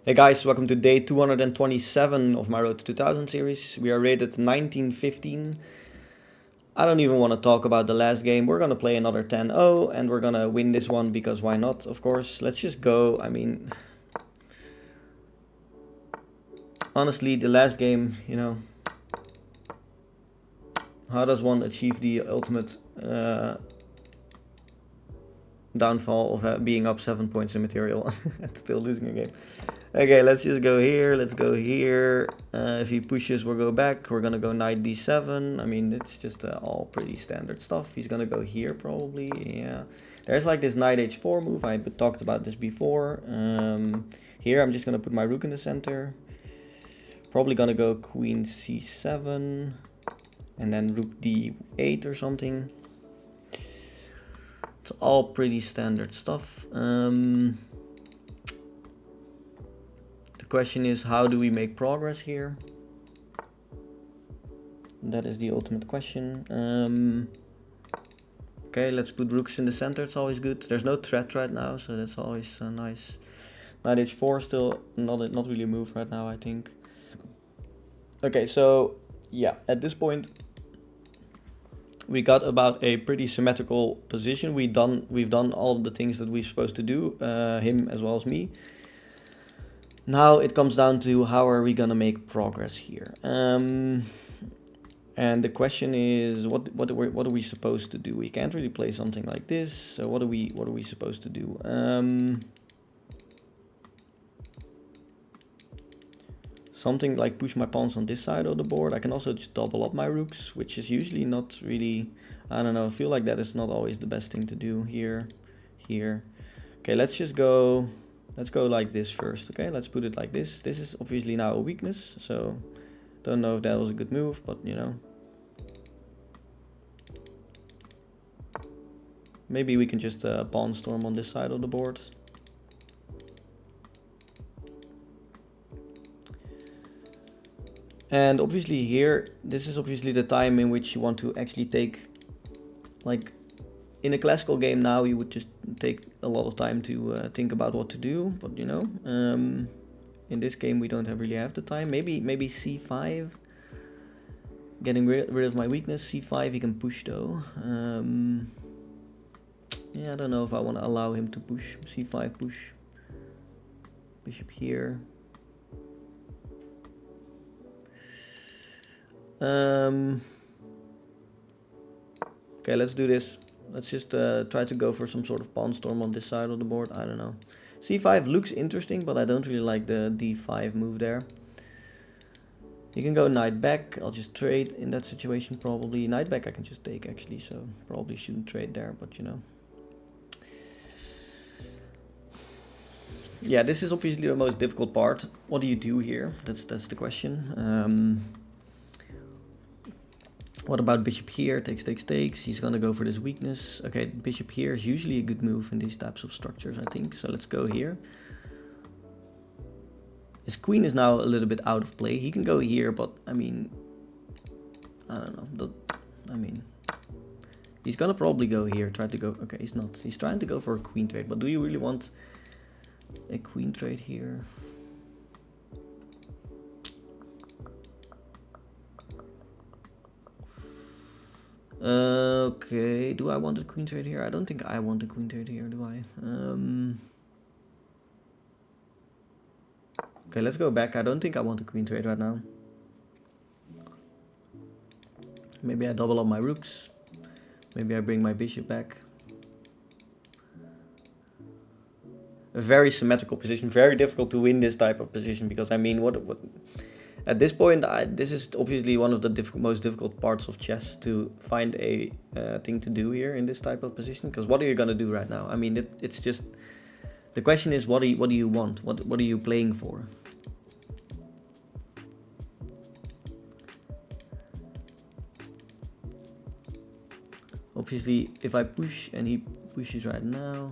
Hey guys, welcome to day 227 of my Road to 2000 series. We are rated 1915. I don't even want to talk about the last game. We're going to play another 10-0 and we're going to win this one because why not, of course. Let's just go. I mean, honestly, the last game, how does one achieve the ultimate downfall of being up 7 points in material and still losing a game? Okay, let's just go here. Let's go here. If he pushes, we'll go back. We're gonna go knight d7. I mean, it's just all pretty standard stuff. He's gonna go here probably. Yeah, there's like this knight h4 move. I talked about this before. Here I'm just gonna put my rook in the center. Probably gonna go queen c7 and then rook d8 or something. It's all pretty standard stuff. The question is, how do we make progress here? That is the ultimate question. Okay, let's put rooks in the center. It's always good. There's no threat right now, so that's always nice. Knight h4 still not really a move right now, I think. Okay, so yeah, at this point we got about a pretty symmetrical position. We've done all the things that we're supposed to do, him as well as me. Now it comes down to how are we gonna make progress here, and the question is what are we supposed to do? We can't really play something like this. So what are we supposed to do? Something like push my pawns on this side of the board. I can also just double up my rooks, which is usually not really. I don't know. I feel like that is not always the best thing to do here. Okay, let's just go. Let's go like this first, okay? Let's put it like this. This is obviously now a weakness, so don't know if that was a good move, but maybe we can just pawn storm on this side of the board. And obviously here, this is obviously the time in which you want to actually take, like, in a classical game now, you would just take a lot of time to think about what to do, but in this game we don't really have the time. Maybe c5, getting rid of my weakness. c5 he can push though. Yeah, I don't know if I want to allow him to push. c5 push, bishop here. Okay, let's do this. Let's just try to go for some sort of pawn storm on this side of the board. I don't know. c5 looks interesting, but I don't really like the d5 move there. You can go knight back. I'll just trade in that situation probably. Knight back I can just take actually, so probably shouldn't trade there, but Yeah, this is obviously the most difficult part. What do you do here? That's the question. What about bishop here? Takes. He's gonna go for this weakness. Okay, bishop here is usually a good move in these types of structures, I think. So let's go here. His queen is now a little bit out of play. He can go here, but I mean, I don't know. He's gonna probably go here. Try to go. Okay, he's not. He's trying to go for a queen trade, but do you really want a queen trade here? Okay, do I want a queen trade here? I don't think I want a queen trade here, do I? Okay, let's go back. I don't think I want a queen trade right now. Maybe I double up my rooks. Maybe I bring my bishop back. A very symmetrical position. Very difficult to win this type of position because I mean, what at this point, this is obviously one of the most difficult parts of chess, to find a thing to do here in this type of position. Because what are you gonna do right now? I mean, it's just the question is, what do you want? What are you playing for? Obviously, if I push and he pushes right now.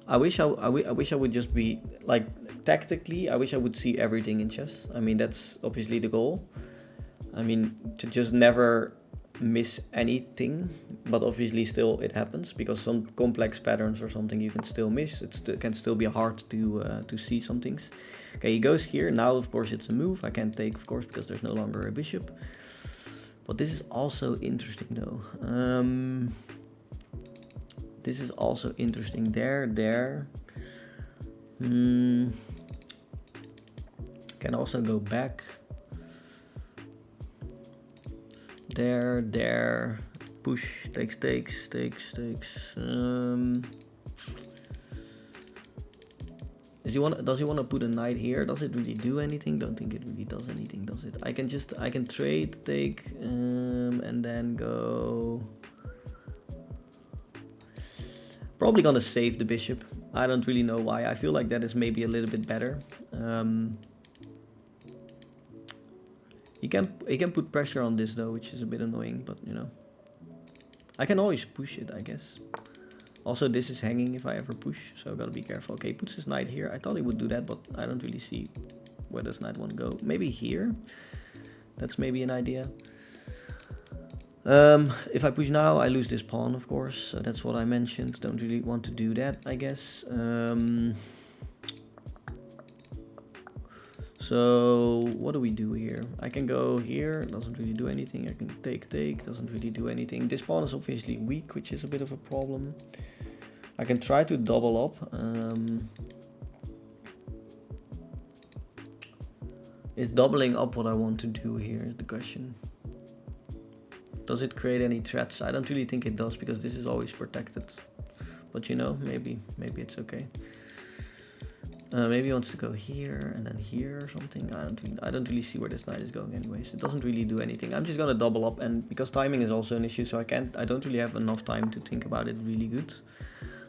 I wish I would just be like, tactically, I wish I would see everything in chess. I mean, that's obviously the goal. I mean, to just never miss anything, but obviously still it happens because some complex patterns or something you can still miss. It can still be hard to see some things. Okay, he goes here. Now of course it's a move. I can't take, of course, because there's no longer a bishop. But this is also interesting though. This is also interesting. There. Can also go back. There. Push, takes. Does he want to put a knight here? Does it really do anything? Don't think it really does anything, does it? I can trade, take, and then go. Probably gonna save the bishop. I don't really know why. I feel like that is maybe a little bit better. He can put pressure on this though, which is a bit annoying, but you know. I can always push it, I guess. Also, this is hanging if I ever push, so I gotta be careful. Okay, he puts his knight here. I thought he would do that, but I don't really see where does knight want to go. Maybe here. That's maybe an idea. If I push now, I lose this pawn, of course. So that's what I mentioned. Don't really want to do that, I guess. So what do we do here? I can go here, doesn't really do anything. I can take, doesn't really do anything. This pawn is obviously weak, which is a bit of a problem. I can try to double up. Is doubling up what I want to do here is the question. Does it create any threats? I don't really think it does because this is always protected. But you know, maybe it's okay. Maybe he wants to go here and then here or something. I don't really see where this knight is going anyways. It doesn't really do anything. I'm just gonna double up, and because timing is also an issue, so I don't really have enough time to think about it really good.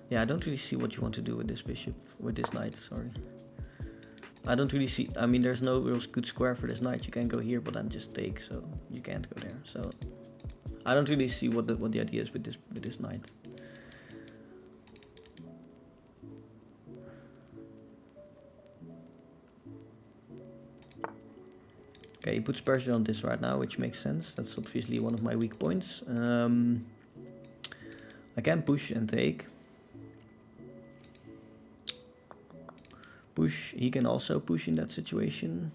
Yeah, I don't really see what you want to do with this bishop, with this knight, sorry. I don't really see, I mean, there's no real good square for this knight. You can go here, but then just take, so you can't go there. So I don't really see what the idea is with this knight. Okay, he puts pressure on this right now, which makes sense. That's obviously one of my weak points. I can push and take. Push, he can also push in that situation.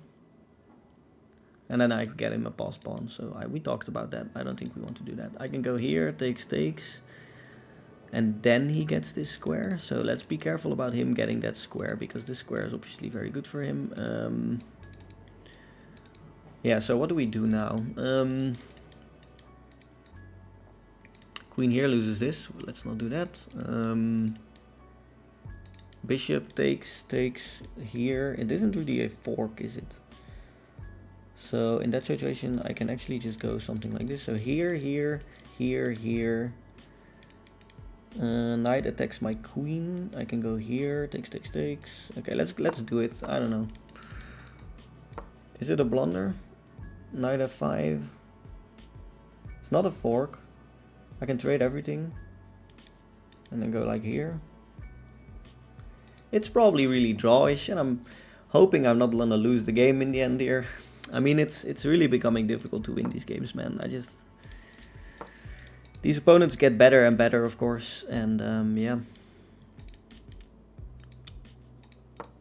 And then I get him a pass pawn, so we talked about that. I don't think we want to do that. I can go here, takes. And then he gets this square. So let's be careful about him getting that square, because this square is obviously very good for him. Yeah, so what do we do now? Queen here loses this. Let's not do that. Bishop takes here. It isn't really a fork, is it? So in that situation, I can actually just go something like this. So here. Knight attacks my queen. I can go here. Takes. Okay, let's do it. I don't know. Is it a blunder? Knight f5. It's not a fork. I can trade everything and then go like here. It's probably really drawish, and I'm hoping I'm not gonna lose the game in the end here. I mean, it's really becoming difficult to win these games, man. These opponents get better and better, of course, and yeah,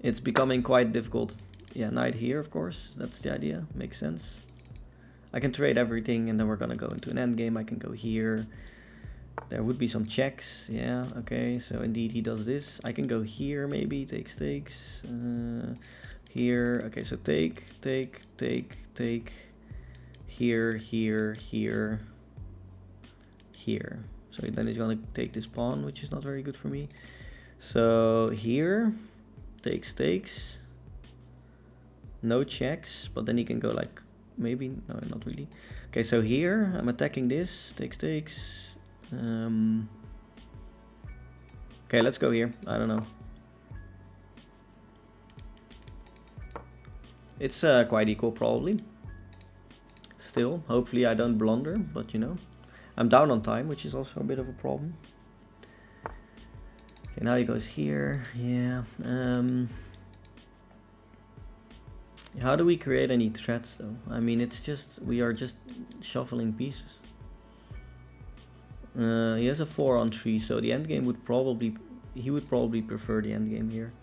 it's becoming quite difficult. Yeah, knight here, of course. That's the idea. Makes sense. I can trade everything, and then we're gonna go into an endgame. I can go here. There would be some checks. Yeah, okay. So indeed, he does this. I can go here, maybe. Takes. Here. Okay, so take. Here. So then he's gonna take this pawn, which is not very good for me. So here. Takes. No checks, but then he can go like, maybe, no, not really. Okay, so here I'm attacking this, takes. Okay, let's go here. I don't know. It's quite equal probably. Still, hopefully I don't blunder, but you know, I'm down on time, which is also a bit of a problem. Okay, now he goes here. Yeah. How do we create any threats though? I mean, it's just, we are just shuffling pieces. He has a 4 on 3, so the endgame would probably... He would probably prefer the endgame here.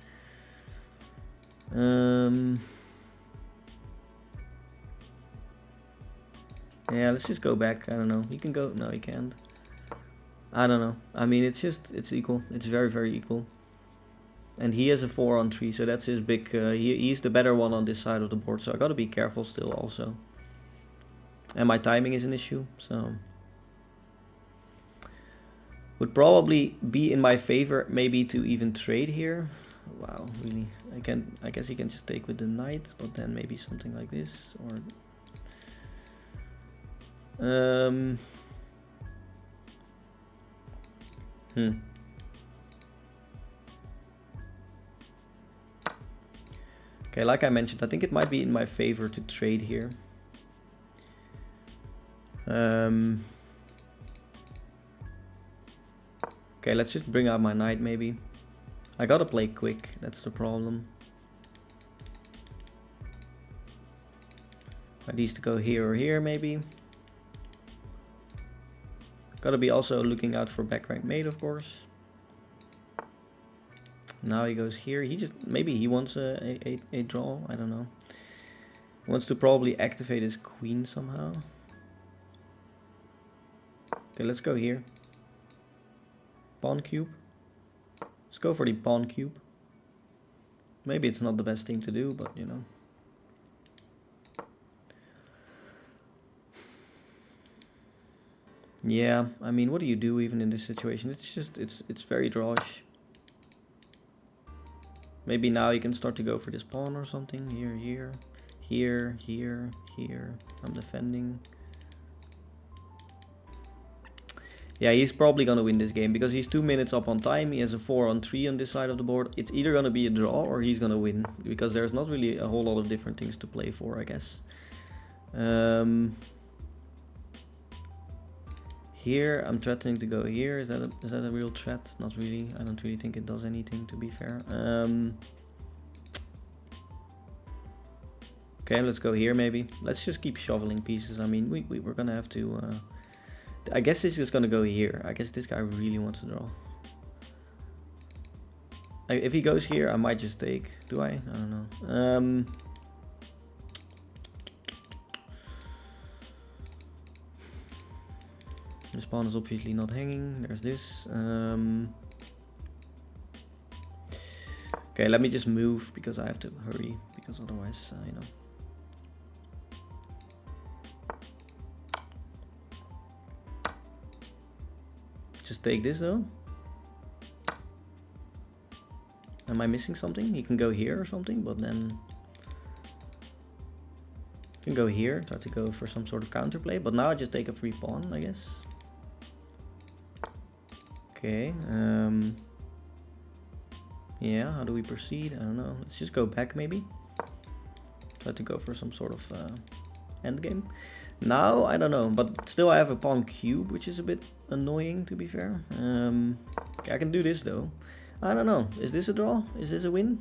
Yeah, let's just go back. I don't know. He can go... No, he can't. I don't know. I mean, it's just... It's equal. It's very, very equal. And he has a 4 on 3, so that's his big... he's the better one on this side of the board, so I gotta be careful still also. And my timing is an issue, so... Would probably be in my favor maybe to even trade here. Wow, really? I guess he can just take with the knight, but then maybe something like this, or... Okay, like I mentioned, I think it might be in my favor to trade here. Okay, let's just bring out my knight maybe. I gotta play quick, that's the problem. I need to go here or here maybe. Gotta be also looking out for back rank mate, of course. Now he goes here. He just... Maybe he wants a draw, I don't know. He wants to probably activate his queen somehow. Okay, let's go here. Pawn cube. Let's go for the pawn cube. Maybe it's not the best thing to do, but you know. Yeah, I mean, what do you do even in this situation? It's just, it's very drawish. Maybe now you can start to go for this pawn or something. Here, here, here, here, here. I'm defending. Yeah, he's probably gonna win this game because he's 2 minutes up on time. He has a 4 on 3 on this side of the board. It's either gonna be a draw or he's gonna win because there's not really a whole lot of different things to play for, I guess. Here, I'm threatening to go here. Is that a real threat? Not really. I don't really think it does anything, to be fair. Okay, let's go here maybe. Let's just keep shoveling pieces. I mean, we're gonna have to... I guess this is gonna go here. I guess this guy really wants to draw. If he goes here, I might just take. Do I? I don't know. This pawn is obviously not hanging. There's this. Okay, let me just move because I have to hurry because otherwise, you know. Just take this though. Am I missing something? He can go here or something, but then he can go here, try to go for some sort of counterplay. But now I just take a free pawn, I guess. Okay. Yeah, how do we proceed? I don't know. Let's just go back maybe. Try to go for some sort of endgame. Now, I don't know, but still I have a pawn cube, which is a bit annoying to be fair. Okay, I can do this though. I don't know. Is this a draw? Is this a win?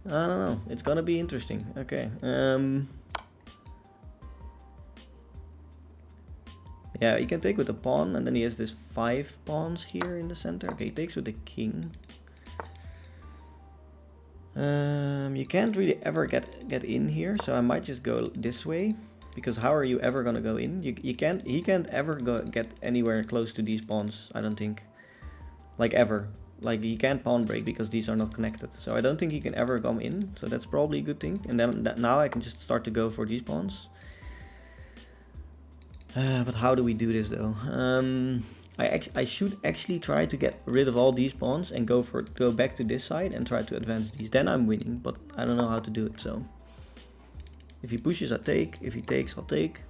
I don't know. It's gonna be interesting. Okay. Yeah, he can take with the pawn, and then he has this 5 pawns here in the center. Okay, he takes with the king. You can't really ever get in here, so I might just go this way. Because how are you ever gonna go in? He can't ever get anywhere close to these pawns, I don't think. Like ever. Like he can't pawn break because these are not connected. So I don't think he can ever come in. So that's probably a good thing. And then now I can just start to go for these pawns. But how do we do this though? I should actually try to get rid of all these pawns and go back to this side and try to advance these. Then I'm winning, but I don't know how to do it. So if he pushes, I take. If he takes, I'll take.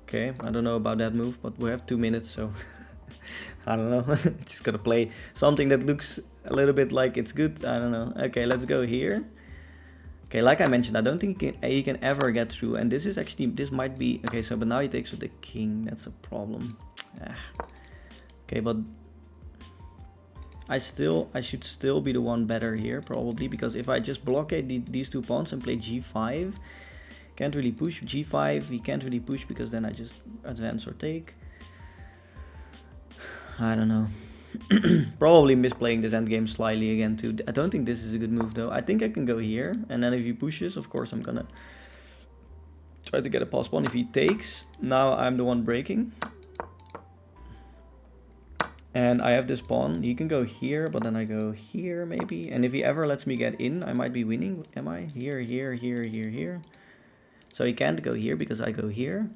Okay, I don't know about that move, but we have 2 minutes, so I don't know. Just gotta play something that looks a little bit like it's good. I don't know. Okay, let's go here. Okay, like I mentioned, I don't think he can ever get through. And this is actually, this might be... Okay, so but now he takes with the king. That's a problem. Okay, but I should still be the one better here probably, because if I just blockade these 2 pawns and play g5, can't really push. G5 he can't really push because then I just advance or take. I don't know. Probably misplaying this endgame slightly again too. I don't think this is a good move though. I think I can go here, and then if he pushes, of course I'm gonna try to get a pass pawn. If he takes, now I'm the one breaking. And I have this pawn. He can go here, but then I go here maybe. And if he ever lets me get in, I might be winning. Am I? Here, here, here, here, here. So he can't go here because I go here.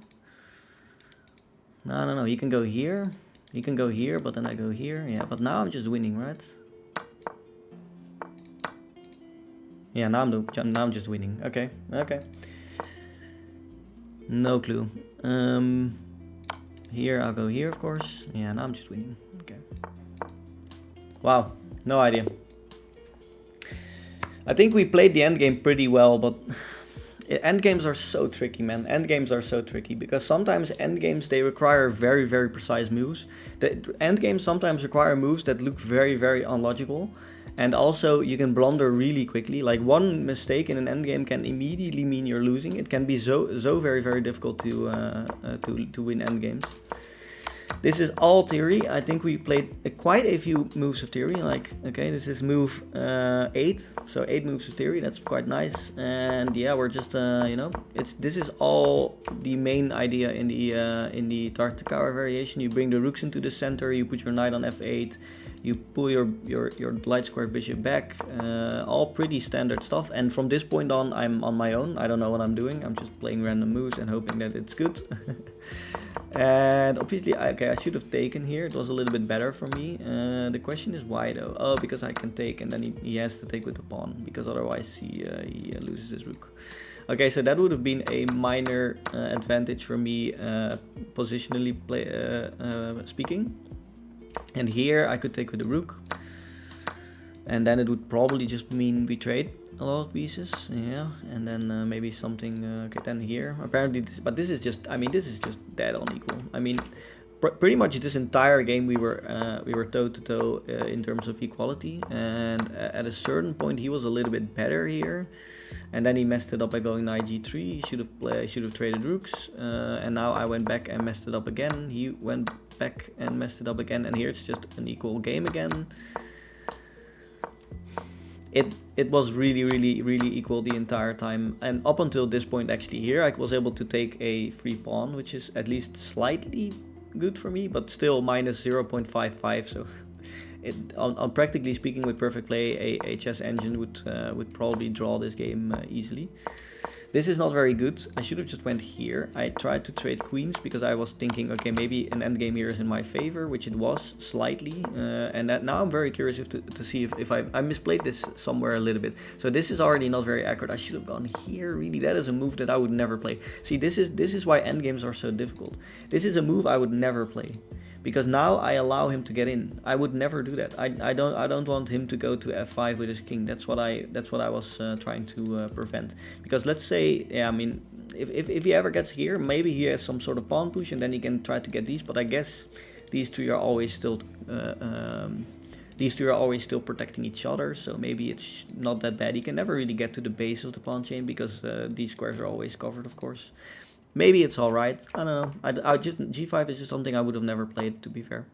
No. He can go here. He can go here, but then I go here. Yeah, but now I'm just winning, right? Yeah, now I'm just winning. Okay. No clue. Here, I'll go here, of course. Yeah, now I'm just winning. Okay. Wow, no idea. I think we played the endgame pretty well, but endgames are so tricky, man. Endgames are so tricky because sometimes endgames, they require very, very precise moves. The endgames sometimes require moves that look very, very unlogical. And also you can blunder really quickly. Like one mistake in an endgame can immediately mean you're losing. It can be so very, very difficult to win endgames. This is all theory. I think we played quite a few moves of theory. Like, okay, this is move 8, so 8 moves of theory. That's quite nice. And yeah, we're just you know, this is all the main idea in the Tartakower variation. You bring the rooks into the center. You put your knight on f8. You pull your light squared bishop back. All pretty standard stuff. And from this point on, I'm on my own. I don't know what I'm doing. I'm just playing random moves and hoping that it's good. And obviously, I should have taken here. It was a little bit better for me. The question is why though? Oh, because I can take, and then he has to take with the pawn, because otherwise he loses his rook. Okay, so that would have been a minor advantage for me, positionally speaking. And here I could take with the rook, and then it would probably just mean we trade a lot of pieces, yeah, and then maybe something. Okay, then here apparently but this is just, I mean, this is just dead unequal. I mean, pretty much this entire game we were toe to toe in terms of equality, and at a certain point he was a little bit better here, and then he messed it up by going knight g3. He should have traded rooks, and now I went back and messed it up again. He went back and messed it up again, and here it's just an equal game again. It was really equal the entire time, and up until this point actually here I was able to take a free pawn, which is at least slightly good for me, but still minus 0.55, so on practically speaking, with perfect play, a chess engine would probably draw this game easily. This is not very good. I should have just went here. I tried to trade queens because I was thinking, okay, maybe an endgame here is in my favor, which it was slightly. And that now I'm very curious to see if I misplayed this somewhere a little bit. So this is already not very accurate. I should have gone here. Really, that is a move that I would never play. See, this is why endgames are so difficult. This is a move I would never play, because now I allow him to get in. I would never do that. I don't want him to go to f5 with his king. That's what I was trying to prevent. Because let's say, yeah, I mean, if he ever gets here, maybe he has some sort of pawn push, and then he can try to get these. But I guess these two are always still protecting each other. So maybe it's not that bad. He can never really get to the base of the pawn chain because these squares are always covered, of course. Maybe it's alright. I don't know. I just g5 is just something I would have never played, to be fair.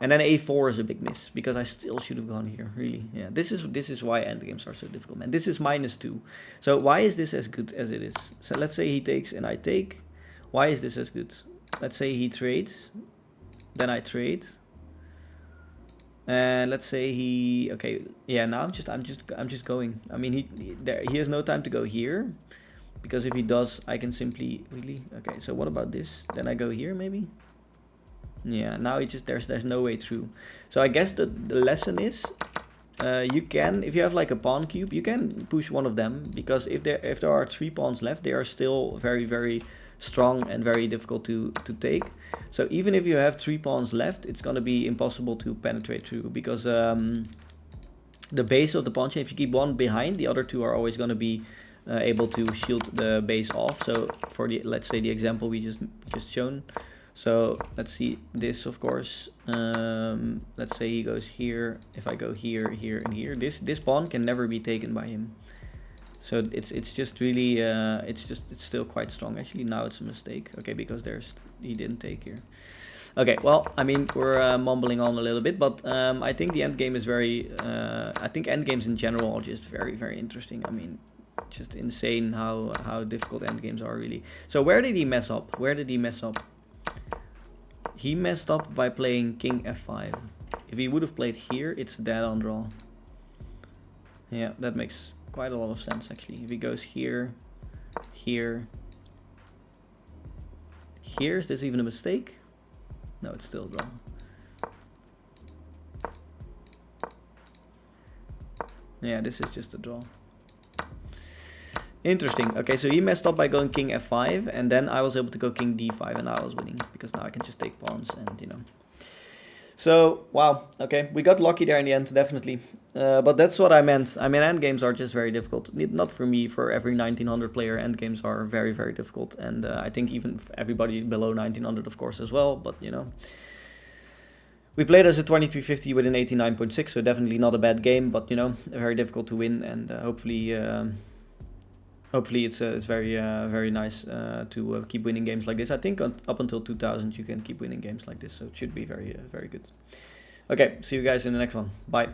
And then a4 is a big miss, because I still should have gone here. Really, yeah. This is why endgames are so difficult, man. This is -2. So why is this as good as it is? So let's say he takes and I take. Why is this as good? Let's say he trades, then I trade. And let's say he, okay, yeah. Now I'm just going. I mean, he has no time to go here. Because if he does, I can simply really, okay, so what about this? Then I go here maybe? Yeah, now it just, there's no way through. So I guess the lesson is, you can, if you have like a pawn cube, you can push one of them, because if there are 3 pawns left, they are still very strong and very difficult to take. So even if you have 3 pawns left, it's gonna be impossible to penetrate through, because the base of the pawn chain, if you keep one behind, the other 2 are always gonna be able to shield the base off. So for the, let's say the example we just shown. So let's see this, of course. Let's say he goes here. If I go here, here, and here, this pawn can never be taken by him. So it's just really it's still quite strong. Actually, now it's a mistake. Okay, because he didn't take here. Okay, well, I mean, we're mumbling on a little bit, but I think the endgame is very. I think endgames in general are just very, very interesting. I mean, just insane how difficult endgames are, really. So where did he mess up? Where did he mess up? He messed up by playing king f5. If he would have played here, it's a dead-on draw. Yeah, that makes quite a lot of sense, actually. If he goes here, here, here, is this even a mistake? No, it's still a draw. Yeah, this is just a draw. Interesting. Okay, so he messed up by going king f5, and then I was able to go king d5, and I was winning, because now I can just take pawns, and, you know. So, wow, okay, we got lucky there in the end, definitely. But that's what I meant. I mean, endgames are just very difficult. Not for me, for every 1900 player, endgames are very, very difficult. And I think even for everybody below 1900, of course, as well, but, you know. We played as a 2350 with an 89.6, so definitely not a bad game, but, you know, very difficult to win, and hopefully it's very very nice to keep winning games like this. I think up until 2000 you can keep winning games like this, so it should be very very good. Okay, see you guys in the next one. Bye.